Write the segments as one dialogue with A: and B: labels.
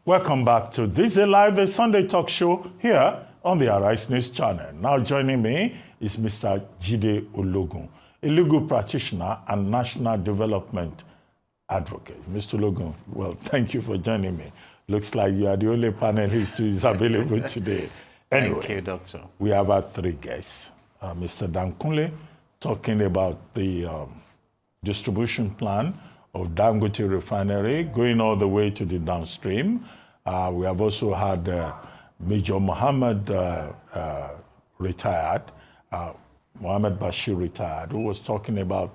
A: Welcome back to This Is Live, a Sunday talk show here on the Arise News channel. Now joining me is Mr. Jide Ologun, a legal practitioner and national development advocate. Mr. Ologun, well, thank you for joining me. Looks like you are the only panelist who is available today. Anyway,
B: thank you, Doctor.
A: We have our three guests. Mr. Dankunle talking about the distribution plan of Dangote Refinery going all the way to the downstream. We have also had Major Mohammed retired, Mohammed Bashir retired, who was talking about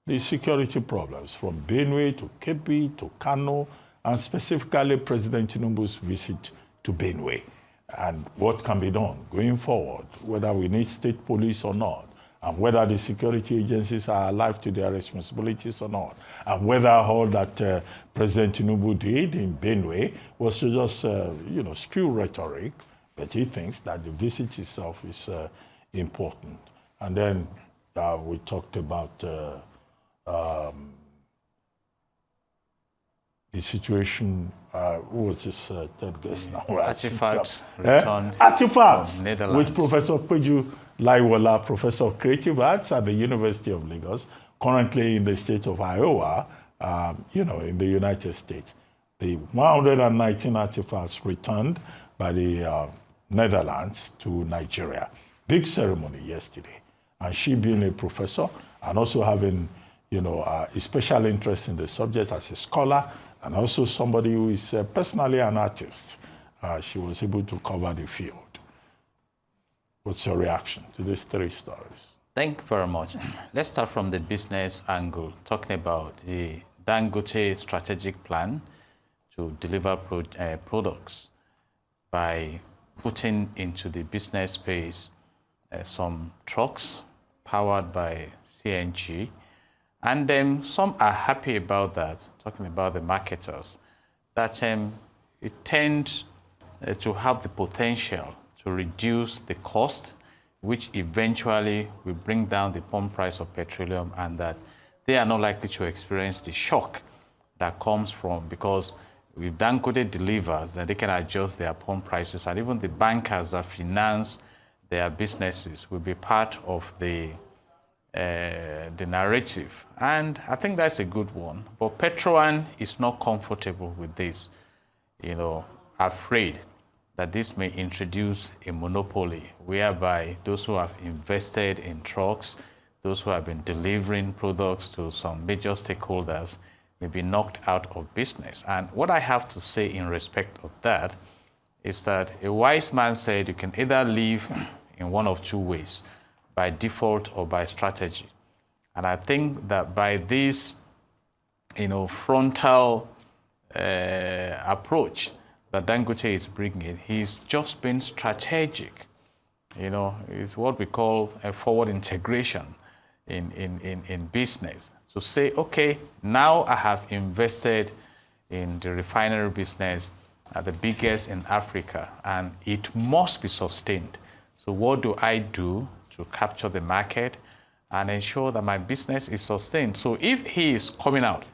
A: the security problems from Benue to Kebbi to Kano, and specifically President Tinubu's visit to Benue and what can be done going forward, whether we need state police or not, and whether the security agencies are alive to their responsibilities or not, and whether all that President Tinubu did in Benue was to just, spew rhetoric, but he thinks that the visit itself is important. And then we talked about the situation. Who was this third guest now?
B: Artifacts returned
A: Artifacts,
B: from Netherlands.
A: with Professor Peju Laiwola, Professor of Creative Arts at the University of Lagos, currently in the state of Iowa, in the United States. The 119 artifacts returned by the Netherlands to Nigeria. Big ceremony yesterday. And she being a professor and also having, a special interest in the subject as a scholar and also somebody who is personally an artist, she was able to cover the field. What's your reaction to these three stories?
B: Thank you very much. Let's start from the business angle, talking about the Dangote strategic plan to deliver products by putting into the business space some trucks powered by CNG. And some are happy about that, talking about the marketers, that it tends to have the potential to reduce the cost, which eventually will bring down the pump price of petroleum, and that they are not likely to experience the shock that comes from, because if Dangote delivers, then they can adjust their pump prices, and even the bankers that finance their businesses will be part of the narrative. And I think that's a good one. But Petroan is not comfortable with this, afraid that this may introduce a monopoly whereby those who have invested in trucks, those who have been delivering products to some major stakeholders may be knocked out of business. And what I have to say in respect of that is that a wise man said you can either live in one of two ways, by default or by strategy. And I think that by this, frontal approach that Dangote is bringing, he's just been strategic. It's what we call a forward integration in business. To say, okay, now I have invested in the refinery business, the biggest in Africa, and it must be sustained. So what do I do to capture the market and ensure that my business is sustained? So if he is coming out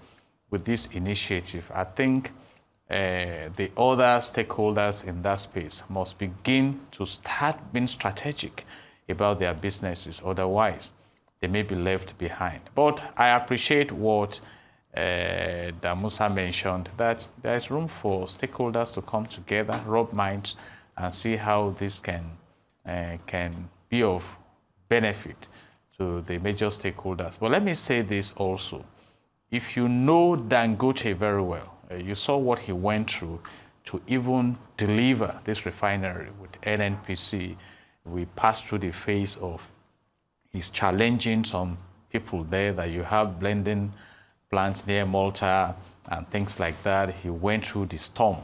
B: with this initiative, I think the other stakeholders in that space must begin to start being strategic about their businesses. Otherwise, they may be left behind. But I appreciate what Damusa mentioned, that there is room for stakeholders to come together, rub minds, and see how this can be of benefit to the major stakeholders. But let me say this also. If you know Dangote very well, you saw what he went through to even deliver this refinery with NNPC. We passed through the phase of he's challenging some people there, that you have blending plants near Malta and things like that. He went through the storm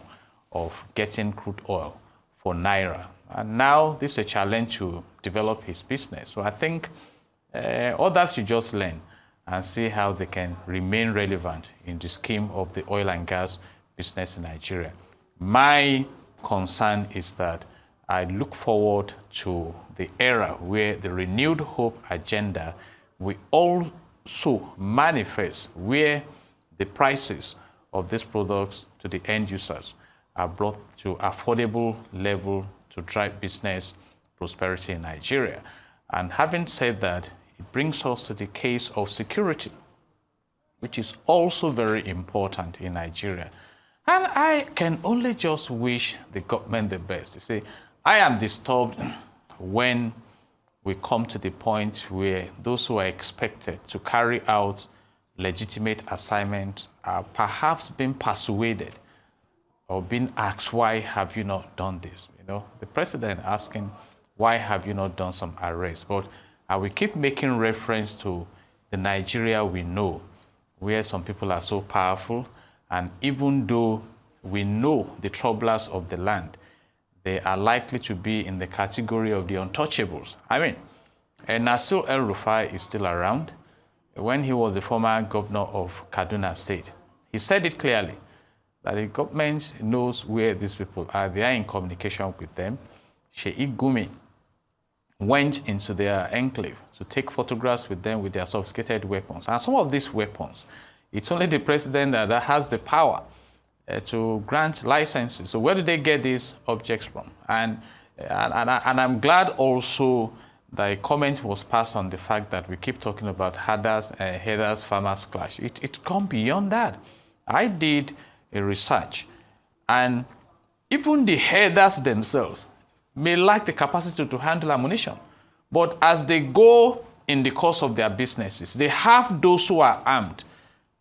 B: of getting crude oil for Naira. And now this is a challenge to develop his business. So I think others should just learn and see how they can remain relevant in the scheme of the oil and gas business in Nigeria. My concern is that I look forward to the era where the renewed hope agenda will also manifest, where the prices of these products to the end users are brought to affordable level to drive business prosperity in Nigeria. And having said that, it brings us to the case of security, which is also very important in Nigeria. And I can only just wish the government the best. You see, I am disturbed when we come to the point where those who are expected to carry out legitimate assignments are perhaps being persuaded or being asked, why have you not done this? You know, the president asking, why have you not done some arrests? But I will keep making reference to the Nigeria we know, where some people are so powerful, and even though we know the troublers of the land, they are likely to be in the category of the untouchables. I mean, Nasir El-Rufai is still around. When he was the former governor of Kaduna State, he said it clearly that the government knows where these people are. They are in communication with them. Sheikh Gumi went into their enclave to take photographs with them with their sophisticated weapons. And some of these weapons, it's only the president that has the power to grant licenses. So where do they get these objects from? And I'm glad also that a comment was passed on the fact that we keep talking about herders, farmers clash. It comes beyond that. I did a research, and even the herders themselves may lack the capacity to handle ammunition. But as they go in the course of their businesses, they have those who are armed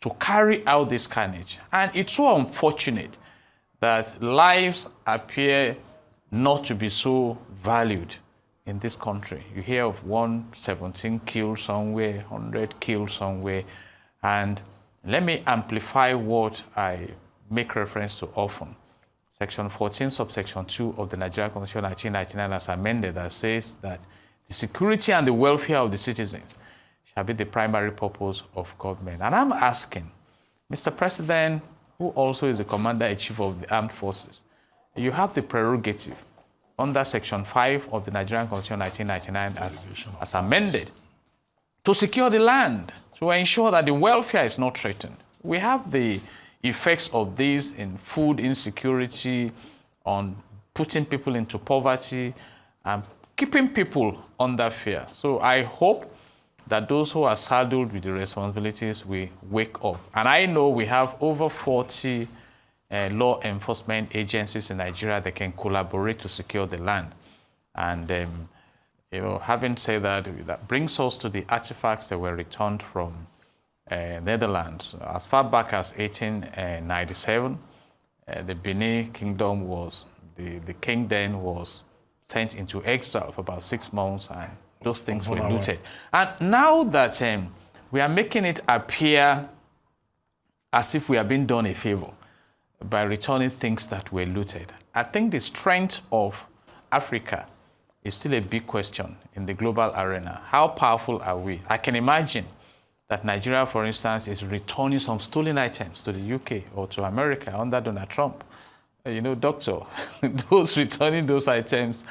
B: to carry out this carnage. And it's so unfortunate that lives appear not to be so valued in this country. You hear of 117 killed somewhere, 100 killed somewhere. And let me amplify what I make reference to often. Section 14, subsection 2 of the Nigerian Constitution 1999 as amended, that says that the security and the welfare of the citizens shall be the primary purpose of government. And I'm asking, Mr. President, who also is the Commander-in-Chief of the Armed Forces, you have the prerogative under Section 5 of the Nigerian Constitution 1999 as amended to secure the land, to ensure that the welfare is not threatened. We have the effects of this in food insecurity, on putting people into poverty, and keeping people under fear. So I hope that those who are saddled with the responsibilities will wake up. And I know we have over 40 law enforcement agencies in Nigeria that can collaborate to secure the land. And you know, having said that, that brings us to the artifacts that were returned from Netherlands. As far back as 1897, the Benin Kingdom was, the king then was sent into exile for about 6 months, and those things were looted. And now that we are making it appear as if we are being done a favor by returning things that were looted, I think the strength of Africa is still a big question in the global arena. How powerful are we? I can imagine that Nigeria, for instance, is returning some stolen items to the UK or to America under Donald Trump. You know, doctor, those returning those items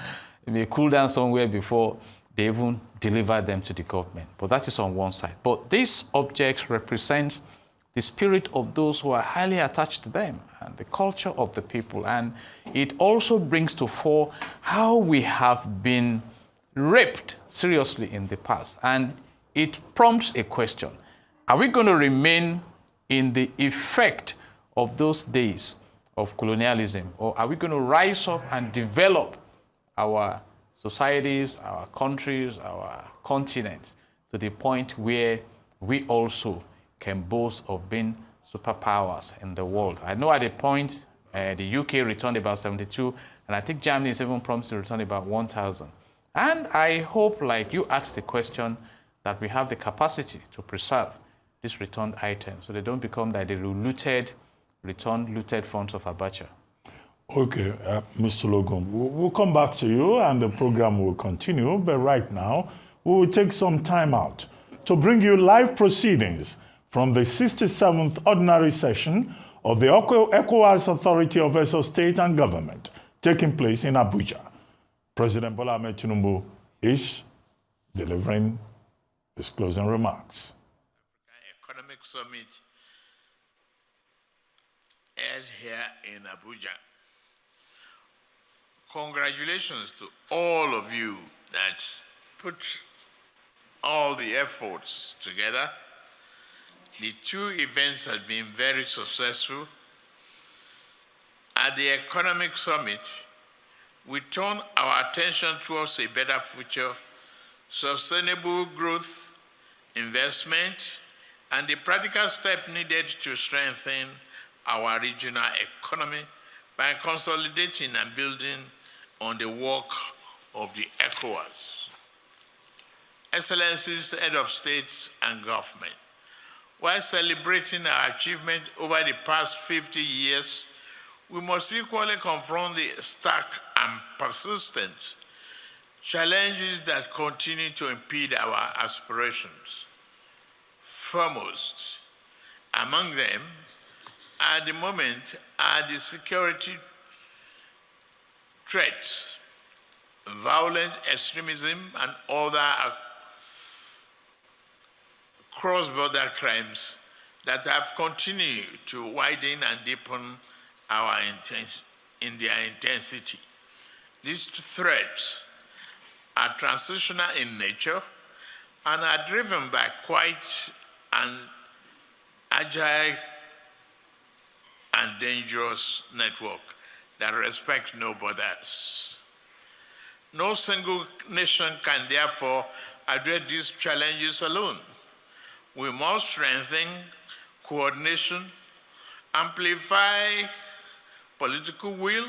B: may cool down somewhere before they even deliver them to the government. But that is on one side. But these objects represent the spirit of those who are highly attached to them and the culture of the people. And it also brings to fore how we have been raped seriously in the past. And it prompts a question. Are we going to remain in the effect of those days of colonialism, or are we going to rise up and develop our societies, our countries, our continents to the point where we also can boast of being superpowers in the world? I know at a point the UK returned about 72, and I think Germany is even promised to return about 1,000. And I hope, like you asked the question, that we have the capacity to preserve these returned items so they don't become like the looted funds of Abacha.
A: Okay, Mr. Ologun, we'll come back to you and the program will continue, but right now we will take some time out to bring you live proceedings from the 67th Ordinary Session of the ECOWAS Authority of Esso State and Government taking place in Abuja. President Bola Ahmed Tinubu is delivering his closing remarks.
C: Economic Summit held here in Abuja. congratulations to all of you that put all the efforts together. The two events have been very successful. At the Economic Summit, we turn our attention towards a better future, sustainable growth, investment, and the practical step needed to strengthen our regional economy by consolidating and building on the work of the ECOWAS. Excellencies, Head of States and Government, while celebrating our achievement over the past 50 years, we must equally confront the stark and persistent challenges that continue to impede our aspirations. Foremost among them, at the moment, are the security threats, violent extremism, and other cross-border crimes that have continued to widen and deepen in their intensity. These threats are transitional in nature and are driven by quite an agile and dangerous network that respects no borders. No single nation can therefore address these challenges alone. We must strengthen coordination, amplify political will,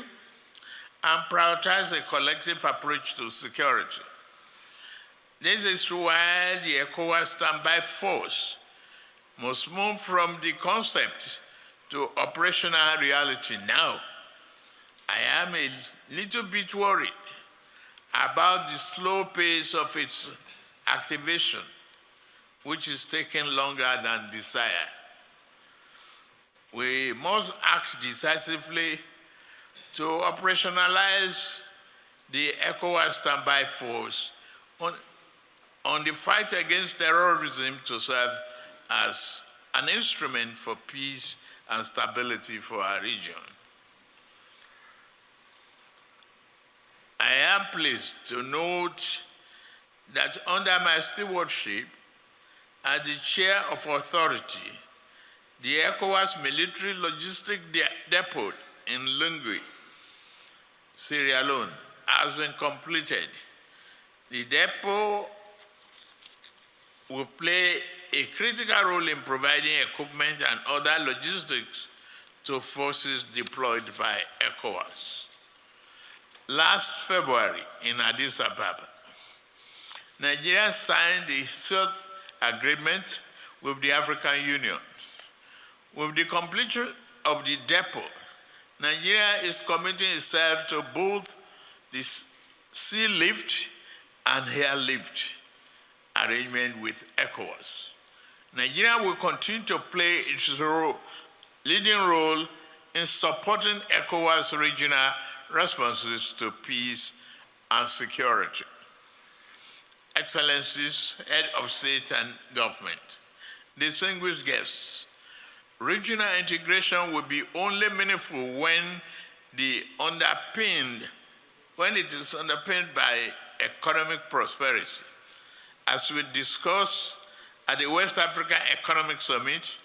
C: and prioritize a collective approach to security. This is why the ECOWAS standby force must move from the concept to operational reality now. I am a little bit worried about the slow pace of its activation, which is taking longer than desired. We must act decisively to operationalize the ECOWAS standby force on the fight against terrorism to serve as an instrument for peace and stability for our region. I am pleased to note that under my stewardship as the chair of authority, the ECOWAS military logistic depot in Lungui, Sierra Leone, has been completed. The depot will play a critical role in providing equipment and other logistics to forces deployed by ECOWAS. Last February in Addis Ababa, Nigeria signed a third agreement with the African Union. With the completion of the depot, Nigeria is committing itself to both the sea lift and air lift arrangement with ECOWAS. Nigeria will continue to play its leading role in supporting ECOWAS regional responses to peace and security. Excellencies, Head of State and Government, distinguished guests, regional integration will be only meaningful when it is underpinned by economic prosperity. As we discussed at the West African Economic Summit,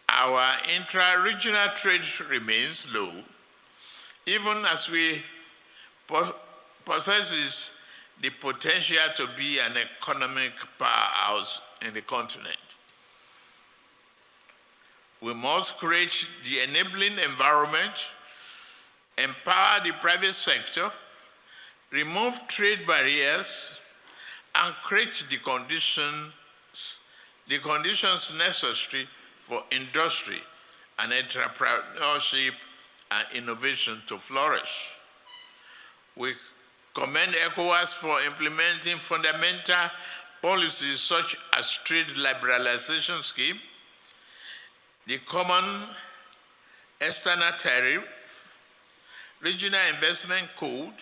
C: our intra-regional trade remains low, even as we possess the potential to be an economic powerhouse in the continent. We must create the enabling environment, empower the private sector, remove trade barriers, and create the conditions necessary for industry and entrepreneurship and innovation to flourish. We commend ECOWAS for implementing fundamental policies such as trade liberalization scheme, the common external tariff, regional investment code,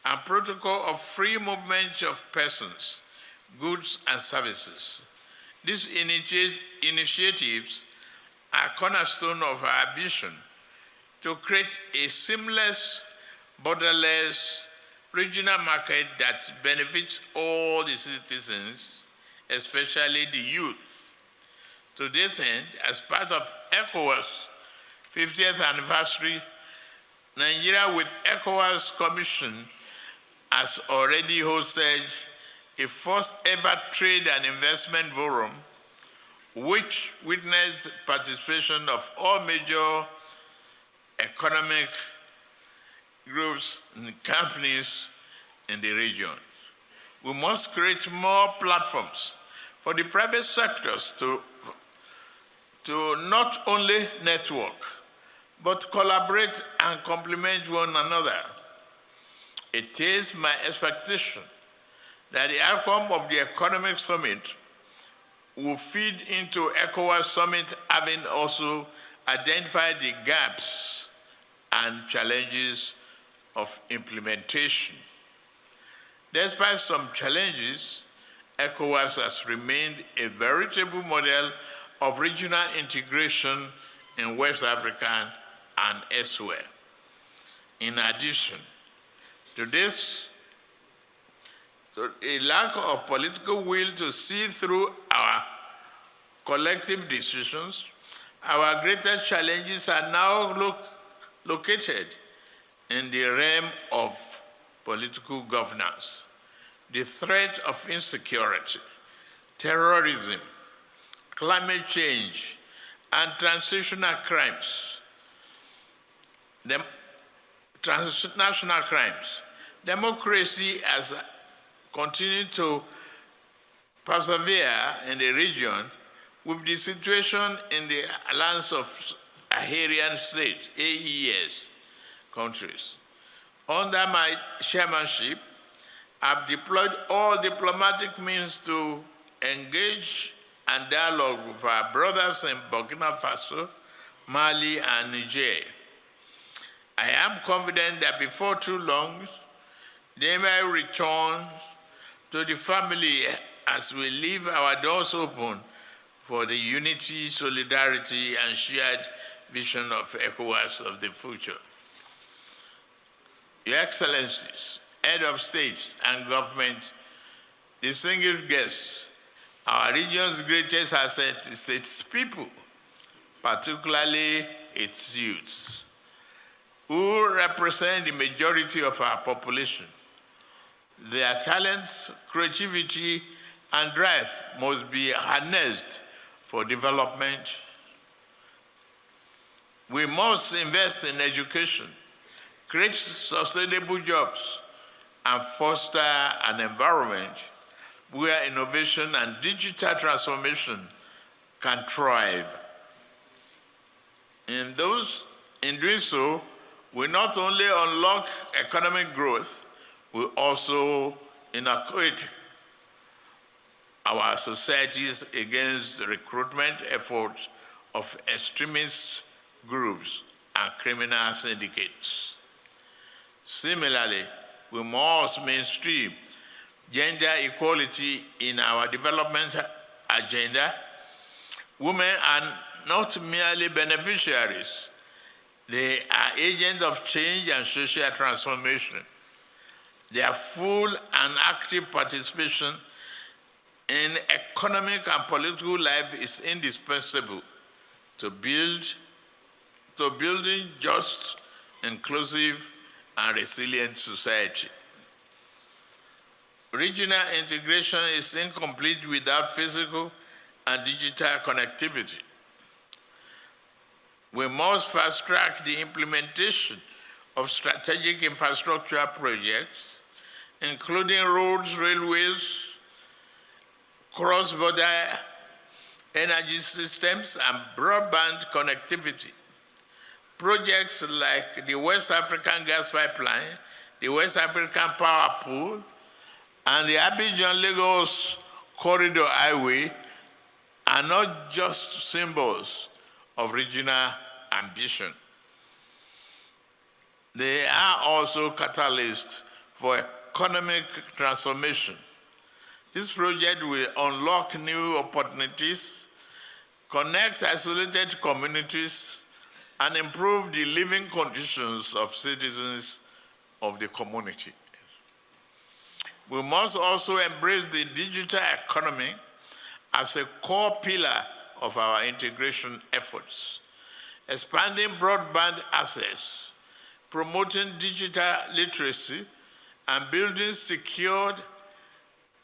C: and protocol of free movement of persons, goods, and services. These initiatives are cornerstone of our ambition to create a seamless borderless regional market that benefits all the citizens, especially the youth. To this end, as part of ECOWAS 50th anniversary, Nigeria with ECOWAS Commission has already hosted a first ever trade and investment forum, which witnessed participation of all major economic groups and companies in the region. We must create more platforms for the private sectors to not only network, but collaborate and complement one another. It is my expectation that the outcome of the economic summit will feed into ECOWAS summit, having also identified the gaps and challenges of implementation. Despite some challenges, ECOWAS has remained a veritable model of regional integration in West Africa and elsewhere. In addition to this, a lack of political will to see through our collective decisions, our greatest challenges are now located in the realm of political governance. The threat of insecurity, terrorism, climate change, and transnational crimes, democracy has continued to persevere in the region with the situation in the Alliance of Sahelian States, AES countries. Under my chairmanship, I've deployed all diplomatic means to engage and dialogue with our brothers in Burkina Faso, Mali, and Niger. I am confident that before too long, they may return to the family as we leave our doors open for the unity, solidarity, and shared vision of ECOWAS of the future. Your Excellencies, Head of States and Government, distinguished guests, our region's greatest asset is its people, particularly its youths, who represent the majority of our population. Their talents, creativity, and drive must be harnessed for development. We must invest in education, create sustainable jobs, and foster an environment where innovation and digital transformation can thrive. In doing so, we not only unlock economic growth, we also inoculate our societies against the recruitment efforts of extremist groups and criminal syndicates. Similarly, we must mainstream gender equality in our development agenda. Women are not merely beneficiaries, they are agents of change and social transformation. Their full and active participation in economic and political life is indispensable to building just, inclusive, and resilient society. Regional integration is incomplete without physical and digital connectivity. We must fast-track the implementation of strategic infrastructure projects, including roads, railways, cross-border energy systems, and broadband connectivity. Projects like the West African Gas Pipeline, the West African Power Pool, and the Abidjan-Lagos Corridor Highway are not just symbols of regional ambition. They are also catalysts for economic transformation. This project will unlock new opportunities, connect isolated communities, and improve the living conditions of citizens of the community. We must also embrace the digital economy as a core pillar of our integration efforts, expanding broadband access, promoting digital literacy, and building secured,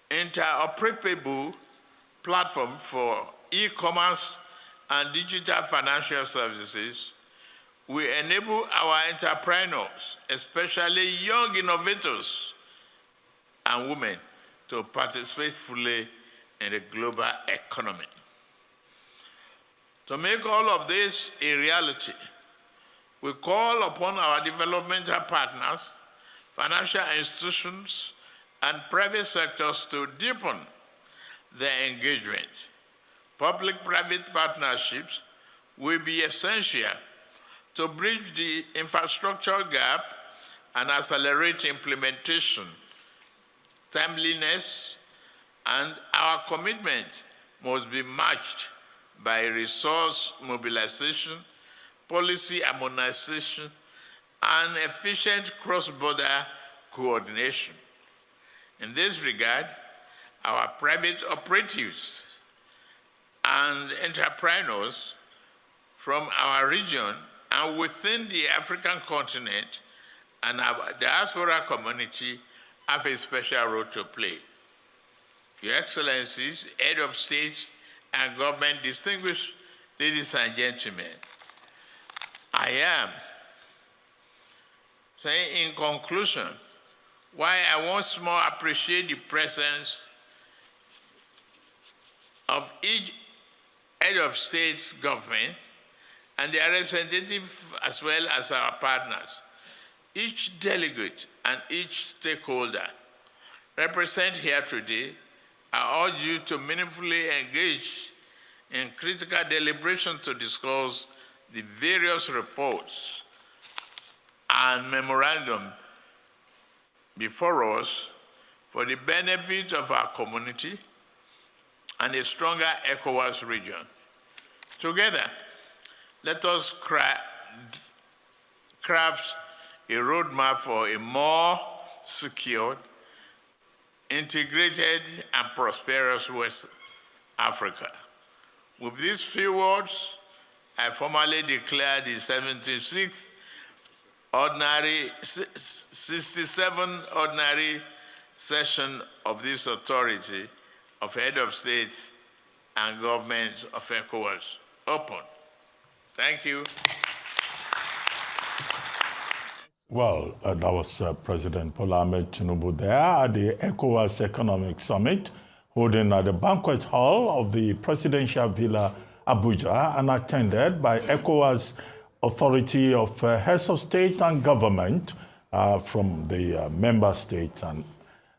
C: interoperable platform for e-commerce and digital financial services. We enable our entrepreneurs, especially young innovators and women, to participate fully in the global economy. To make all of this a reality, we call upon our developmental partners, financial institutions, and private sectors to deepen their engagement. Public-private partnerships will be essential to bridge the infrastructure gap and accelerate implementation, timeliness, and our commitment must be matched by resource mobilization, policy harmonization, and efficient cross-border coordination. In this regard, our private operatives and entrepreneurs from our region and within the African continent and our diaspora community have a special role to play. Your Excellencies, Head of States and Government, distinguished ladies and gentlemen, I am saying in conclusion why I once more appreciate the presence of each head of state's government and their representative as well as our partners. Each delegate and each stakeholder represented here today, I urge you to meaningfully engage in critical deliberation to discuss the various reports and memorandum before us for the benefit of our community and a stronger ECOWAS region. Together, let us craft a roadmap for a more secure, integrated, and prosperous West Africa. With these few words, I formally declare the 76th ordinary, 67th ordinary session of this authority of head of state and government of ECOWAS open. Thank you.
A: Well, that was President Bola Ahmed Tinubu there at the ECOWAS Economic Summit, holding at the banquet hall of the Presidential Villa, Abuja, and attended by ECOWAS Authority of Heads of State and Government from the member states. And,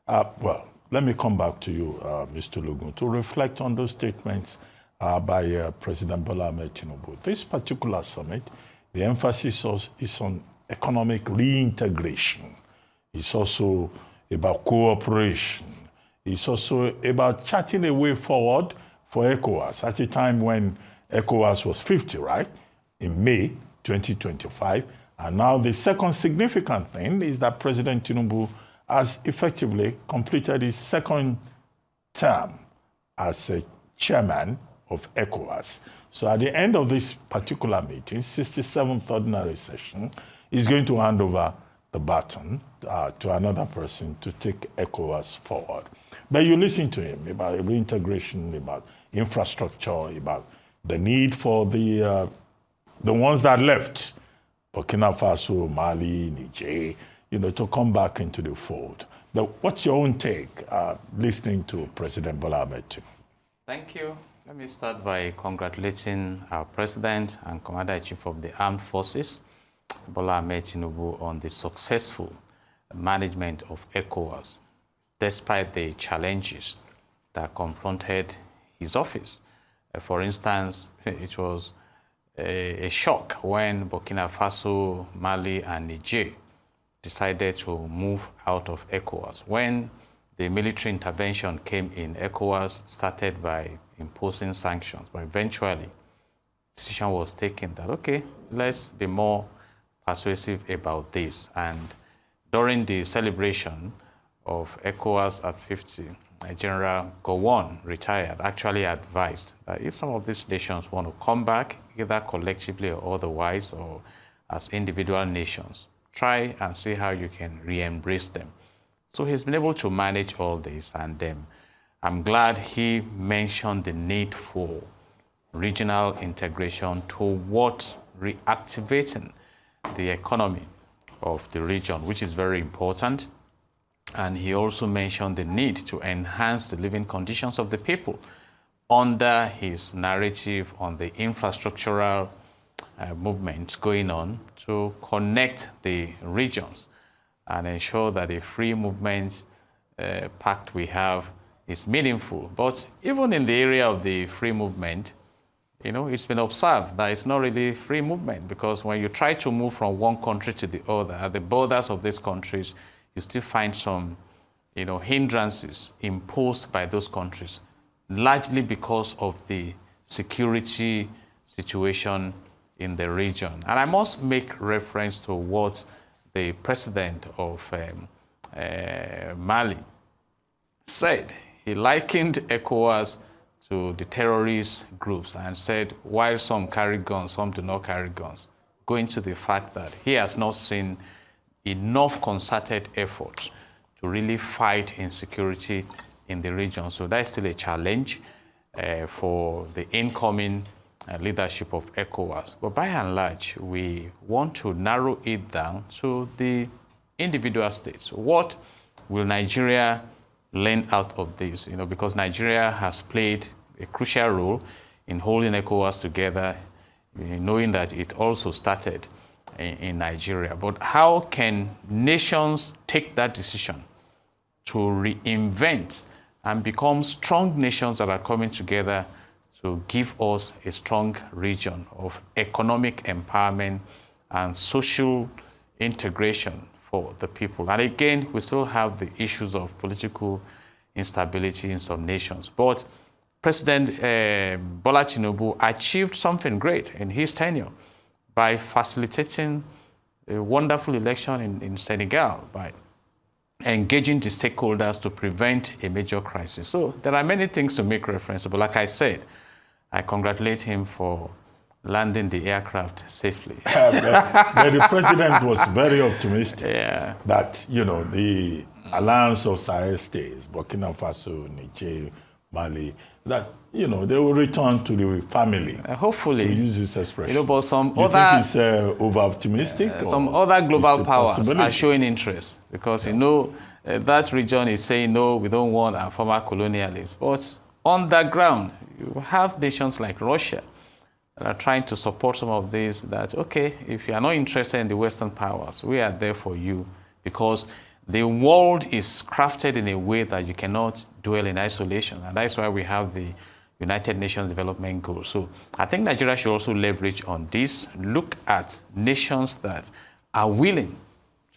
A: well, let me come back to you, Mr. Ologun, to reflect on those statements by President Bola Ahmed Tinubu. This particular summit, the emphasis is on economic reintegration. It's also about cooperation. It's also about charting a way forward for ECOWAS at a time when ECOWAS was 50, right? In May 2025. And now the second significant thing is that President Tinubu has effectively completed his second term as a chairman of ECOWAS. So at the end of this particular meeting, 67th ordinary session, he's going to hand over the baton to another person to take ECOWAS forward. But you listen to him about reintegration, about infrastructure, about the need for the ones that left, Burkina Faso, Mali, Niger, to come back into the fold. But what's your own take listening to President Bola Ahmed Tinubu?
B: Thank you. Let me start by congratulating our President and Commander-in-Chief of the Armed Forces, Bola Ahmed Tinubu, on the successful management of ECOWAS, despite the challenges that confronted his office. For instance, it was a shock when Burkina Faso, Mali, and Niger decided to move out of ECOWAS. When the military intervention came in, ECOWAS started by imposing sanctions, but eventually the decision was taken that, okay, let's be more persuasive about this. And during the celebration of ECOWAS at 50, General Gowon, retired, actually advised that if some of these nations want to come back, either collectively or otherwise, or as individual nations, try and see how you can re-embrace them. So he's been able to manage all this, and I'm glad he mentioned the need for regional integration towards reactivating the economy of the region, which is very important. And he also mentioned the need to enhance the living conditions of the people under his narrative on the infrastructural movements going on to connect the regions and ensure that the free movement pact we have is meaningful. But even in the area of the free movement, it's been observed that it's not really free movement, because when you try to move from one country to the other, at the borders of these countries, you still find some, hindrances imposed by those countries, largely because of the security situation in the region. And I must make reference to what the president of Mali said. He likened ECOWAS to the terrorist groups and said, while some carry guns, some do not carry guns, going to the fact that he has not seen enough concerted efforts to really fight insecurity in the region. So that's still a challenge for the incoming leadership of ECOWAS. But by and large, we want to narrow it down to the individual states. What will Nigeria learn out of this? Because Nigeria has played a crucial role in holding ECOWAS together, knowing that it also started in Nigeria. But how can nations take that decision to reinvent and become strong nations that are coming together to give us a strong region of economic empowerment and social integration for the people? And again, we still have the issues of political instability in some nations. But President Bola Tinubu achieved something great in his tenure by facilitating a wonderful election in Senegal, by engaging the stakeholders to prevent a major crisis. So there are many things to make reference to, but like I said, I congratulate him for landing the aircraft safely.
A: But the president was very optimistic that, the alliance of Sahel states, Burkina Faso, Niger, Mali, that, they will return to the family.
B: Hopefully.
A: To use this expression.
B: But some
A: you
B: other...
A: think it's over-optimistic?
B: Some other global powers are showing interest because, that region is saying, no, we don't want our former colonialists. But on the ground, you have nations like Russia that are trying to support some of these, that, okay, if you are not interested in the Western powers, we are there for you, because the world is crafted in a way that you cannot dwell in isolation. And that's why we have the United Nations Development Goals. So I think Nigeria should also leverage on this, look at nations that are willing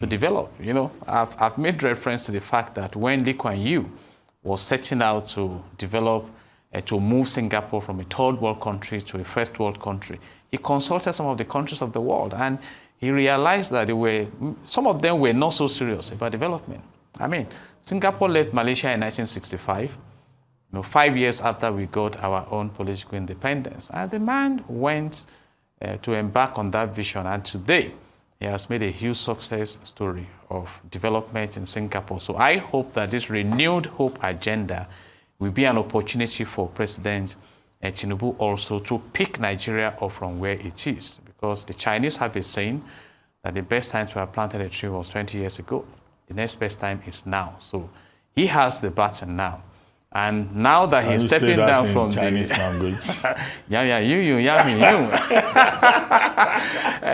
B: to develop. I've made reference to the fact that when Lee Kuan Yew was setting out to develop, to move Singapore from a third world country to a first world country, he consulted some of the countries of the world, and he realized that some of them were not so serious about development. I mean, Singapore left Malaysia in 1965, 5 years after we got our own political independence. And the man went to embark on that vision, and today he has made a huge success story of development in Singapore. So I hope that this renewed hope agenda will be an opportunity for President Tinubu also to pick Nigeria up from where it is. Because the Chinese have a saying that the best time to have planted a tree was 20 years ago. The next best time is now. So he has the baton now. And now that he's stepping down from
A: Chinese language.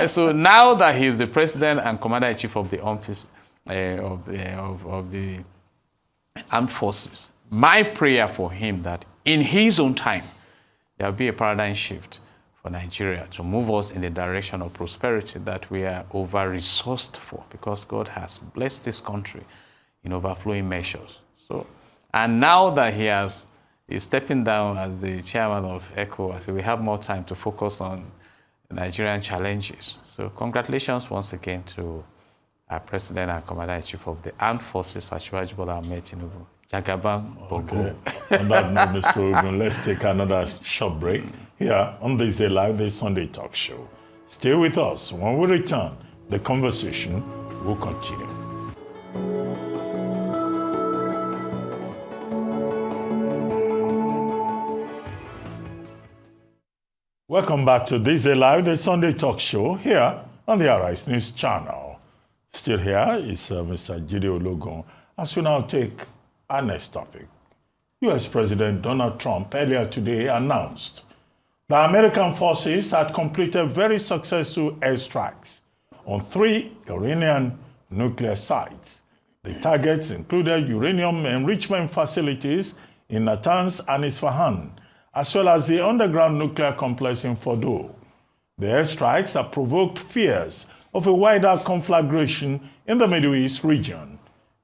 B: So now that he's the president and commander-in-chief of the office of the armed forces, my prayer for him that in his own time there will be a paradigm shift for Nigeria to move us in the direction of prosperity that we are over-resourced for, because God has blessed this country in overflowing measures. So, and now that he's stepping down as the chairman of ECOWAS, we have more time to focus on Nigerian challenges. So congratulations once again to our President and Commander-in-Chief of the Armed Forces, Asiwaju Bola Ahmed Tinubu. Jagaban Bongo.
A: Okay. On that note, Mr. Ogun, let's take another short break here on This Day Live, the Sunday talk show. Stay with us. When we return, the conversation will continue. Welcome back to This Day Live, the Sunday talk show here on the Arise News channel. Still here is Mr. Jide Ologun, as we now take our next topic. U.S. President Donald Trump earlier today announced that American forces had completed very successful airstrikes on 3 Iranian nuclear sites. The targets included uranium enrichment facilities in Natanz and Isfahan, as well as the underground nuclear complex in Fordow. The airstrikes have provoked fears of a wider conflagration in the Middle East region.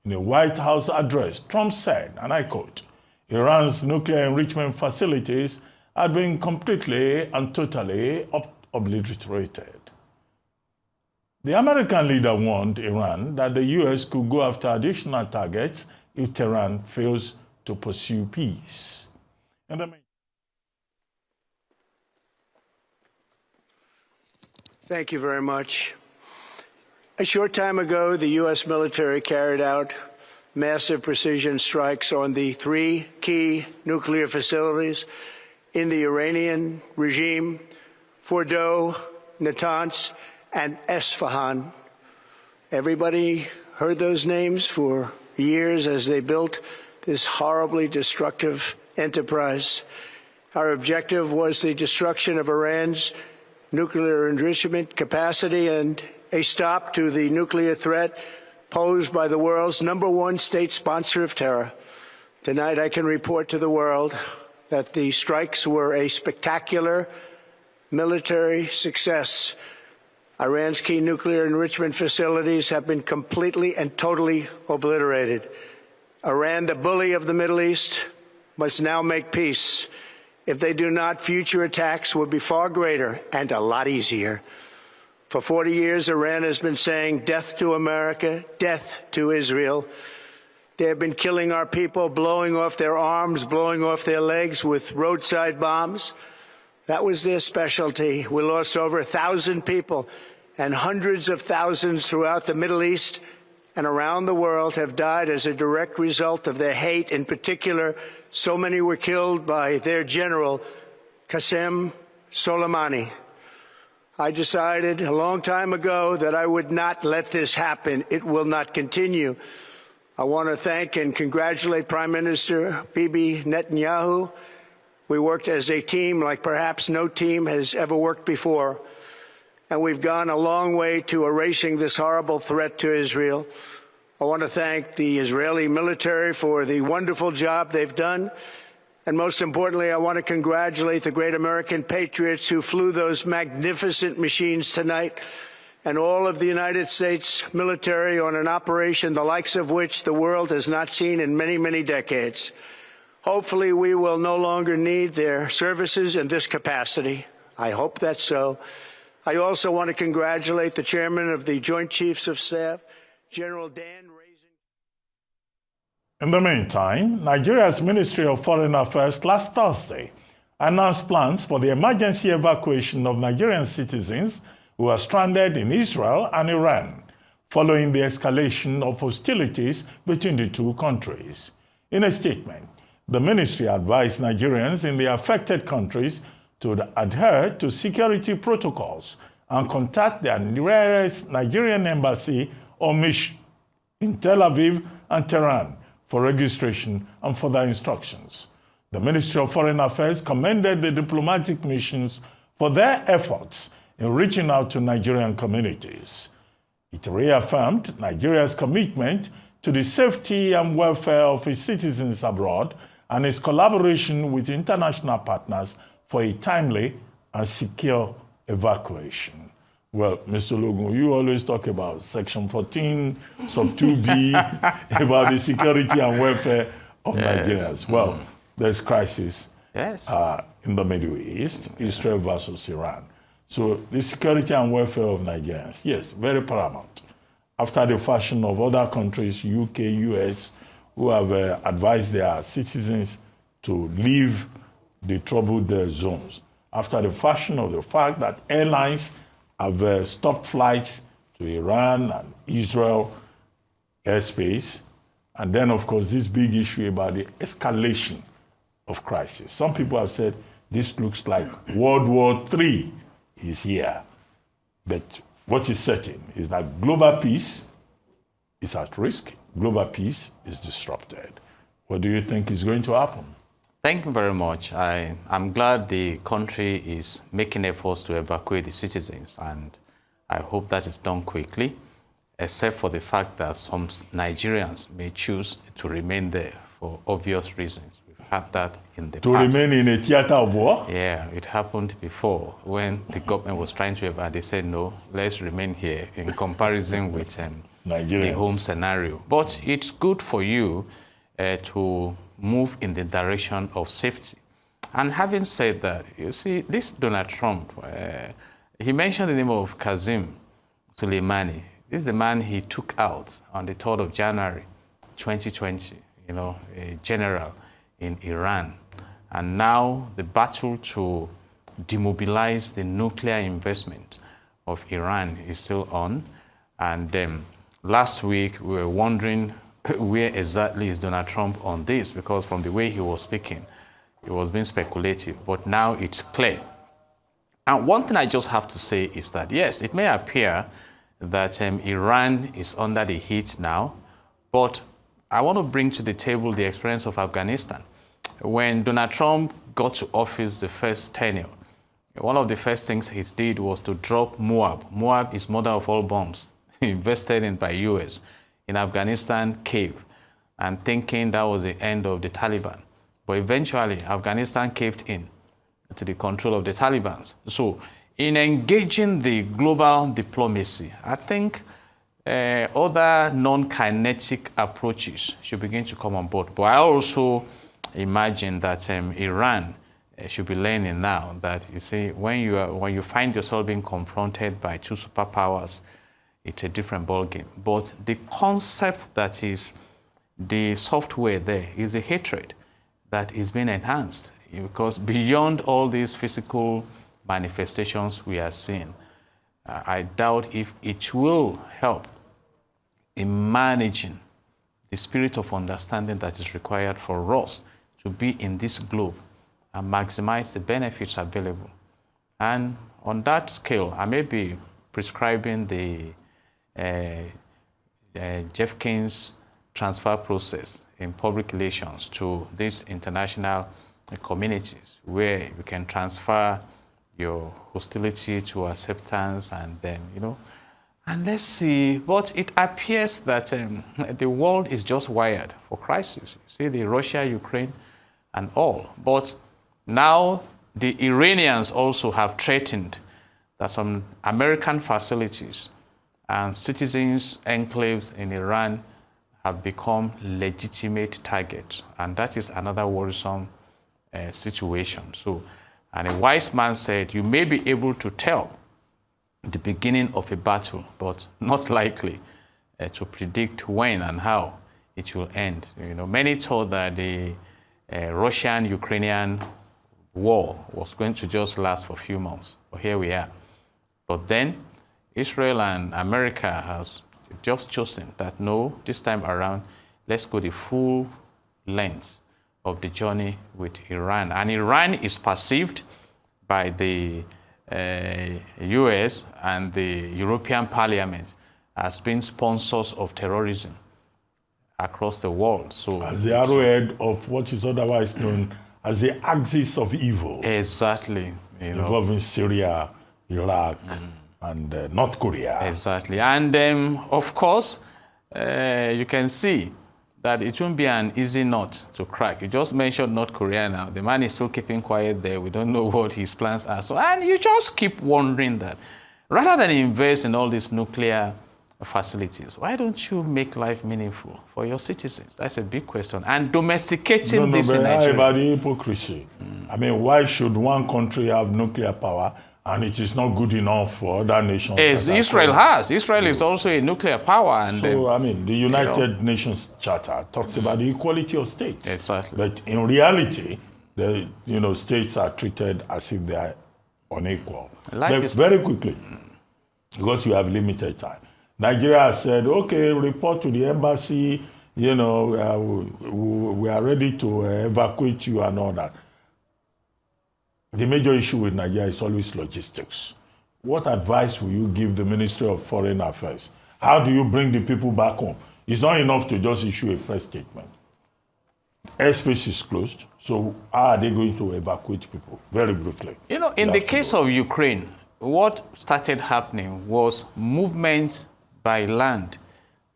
A: In a White House address, Trump said, and I quote, "Iran's nuclear enrichment facilities had been completely and totally obliterated." The American leader warned Iran that the U.S. could go after additional targets if Tehran fails to pursue peace.
D: Thank you very much. A short time ago, the U.S. military carried out massive precision strikes on the 3 key nuclear facilities in the Iranian regime, Fordow, Natanz, and Isfahan. Everybody heard those names for years as they built this horribly destructive enterprise. Our objective was the destruction of Iran's nuclear enrichment capacity and a stop to the nuclear threat posed by the world's #1 state sponsor of terror. Tonight, I can report to the world that the strikes were a spectacular military success. Iran's key nuclear enrichment facilities have been completely and totally obliterated. Iran, the bully of the Middle East, must now make peace. If they do not, future attacks will be far greater and a lot easier. For 40 years, Iran has been saying death to America, death to Israel. They have been killing our people, blowing off their arms, blowing off their legs with roadside bombs. That was their specialty. We lost over 1,000 people, and hundreds of thousands throughout the Middle East and around the world have died as a direct result of their hate. In particular, so many were killed by their general, Qasem Soleimani. I decided a long time ago that I would not let this happen. It will not continue. I want to thank and congratulate Prime Minister Bibi Netanyahu. We worked as a team like perhaps no team has ever worked before. And we've gone a long way to erasing this horrible threat to Israel. I want to thank the Israeli military for the wonderful job they've done. And most importantly, I want to congratulate the great American patriots who flew those magnificent machines tonight, and all of the United States military on an operation the likes of which the world has not seen in many, many decades. Hopefully, we will no longer need their services in this capacity. I hope that's so. I also want to congratulate the chairman of the Joint Chiefs of Staff, General Dan.
A: In the meantime, Nigeria's Ministry of Foreign Affairs last Thursday announced plans for the emergency evacuation of Nigerian citizens who are stranded in Israel and Iran, following the escalation of hostilities between the two countries. In a statement, the ministry advised Nigerians in the affected countries to adhere to security protocols and contact their nearest Nigerian embassy or mission in Tel Aviv and Tehran for registration and further instructions. The Ministry of Foreign Affairs commended the diplomatic missions for their efforts in reaching out to Nigerian communities. It reaffirmed Nigeria's commitment to the safety and welfare of its citizens abroad and its collaboration with international partners for a timely and secure evacuation. Well, Mr. Ologun, you always talk about Section 14, Sub 2B, about the security and welfare of Nigerians. Well, there's crisis in the Middle East, Israel versus Iran. So the security and welfare of Nigerians, yes, very paramount. after the fashion of other countries, UK, US, who have advised their citizens to leave the troubled zones, after the fashion of the fact that airlines have stopped flights to Iran and Israel airspace, and then, of course, this big issue about the escalation of crisis. Some people have said this looks like World War III is here. But what is certain is that global peace is at risk. Global peace is disrupted. What do you think is going to happen?
B: Thank you very much. I'm glad the country is making efforts to evacuate the citizens, and I hope that is done quickly, except for the fact that some Nigerians may choose to remain there for obvious reasons. We've had that in the past.
A: To remain in a theater of war?
B: Yeah, it happened before when the government was trying to evacuate. They said, no, let's remain here in comparison with the home scenario. But it's good for you to move in the direction of safety. And having said that, you see, this Donald Trump, he mentioned the name of Qasem Soleimani. This is the man he took out on the 3rd of January, 2020, you know, a general in Iran. And now the battle to demobilize the nuclear investment of Iran is still on. And last week, we were wondering where exactly is Donald Trump on this, because from the way he was speaking, it was being speculative, but now it's clear. And one thing I just have to say is that, yes, it may appear that Iran is under the heat now, but I want to bring to the table the experience of Afghanistan. When Donald Trump got to office the first tenure, one of the first things he did was to drop Moab. Moab is mother of all bombs, invested in by US. In Afghanistan cave, and thinking that was the end of the Taliban. But eventually, Afghanistan caved in to the control of the Taliban. So in engaging the global diplomacy, I think other non-kinetic approaches should begin to come on board. But I also imagine that Iran should be learning now that, you see, when you find yourself being confronted by two superpowers, it's a different ballgame. But the concept that is the software there is a hatred that is being enhanced, because beyond all these physical manifestations we are seeing, I doubt if it will help in managing the spirit of understanding that is required for us to be in this globe and maximize the benefits available. And on that scale, I may be prescribing the Jeffkins transfer process in public relations to these international communities, where you can transfer your hostility to acceptance, and then, you know, and let's see. But it appears that the world is just wired for crisis. You see, the Russia, Ukraine, and all. But now the Iranians also have threatened that some American facilities and citizens' enclaves in Iran have become legitimate targets. And that is another worrisome situation. So, and a wise man said, you may be able to tell the beginning of a battle, but not likely to predict when and how it will end. You know, many thought that the Russian-Ukrainian war was going to just last for a few months, but here we are. But then Israel and America has just chosen that, no, this time around, let's go the full length of the journey with Iran. And Iran is perceived by the US and the European Parliament as being sponsors of terrorism across the world. So,
A: as the arrowhead of what is otherwise known as the axis of evil.
B: Exactly. You know,
A: involving Syria, Iraq, and North Korea.
B: Exactly. And of course, you can see that it won't be an easy nut to crack. You just mentioned North Korea now. The man is still keeping quiet there. We don't know what his plans are. So, and you just keep wondering that rather than invest in all these nuclear facilities, why don't you make life meaningful for your citizens? That's a big question. And domesticating this in Nigeria.
A: About the hypocrisy. I mean, why should one country have nuclear power And it is not good enough for other nations.
B: As Israel has. Israel is also a nuclear power. And
A: so, I mean, the United Nations Charter talks about the equality of states.
B: Exactly.
A: But in reality, the states are treated as if they are unequal. Very quickly, because you have limited time. Nigeria has said, okay, report to the embassy, we are ready to evacuate you and all that. The major issue with Nigeria is always logistics. What advice will you give the Ministry of Foreign Affairs? How do you bring the people back home? It's not enough to just issue a press statement. Airspace is closed, so how are they going to evacuate people? Very briefly.
B: In the case of Ukraine, what started happening was movements by land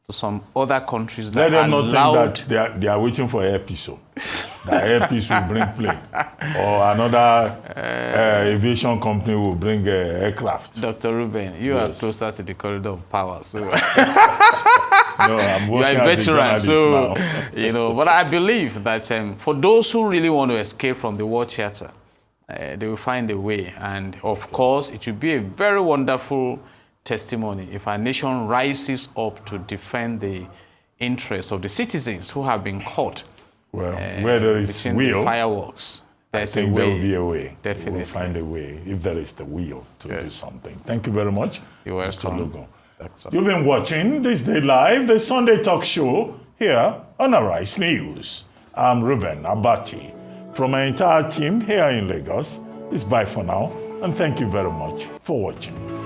B: to some other countries that
A: let them not think that they are waiting for airpeace. The airpeace will bring plane, or another aviation company will bring aircraft.
B: Dr. Ruben, you are closer to the corridor of power, so
A: no, I'm working
B: you are a veteran, so
A: now.
B: But I believe that for those who really want to escape from the war theater, they will find a way, and of course, it will be a very wonderful testimony if our nation rises up to defend the interests of the citizens who have been caught.
A: Well, where there is will,
B: fireworks, there's
A: there will be a way.
B: Definitely.
A: We'll find a way if there is the will to do something. Thank you very much,
B: You're welcome.
A: Mr. Ologun. You've been watching This Day Live, the Sunday talk show here on Arise News. I'm Ruben Abati. From my entire team here in Lagos, it's bye for now, and thank you very much for watching.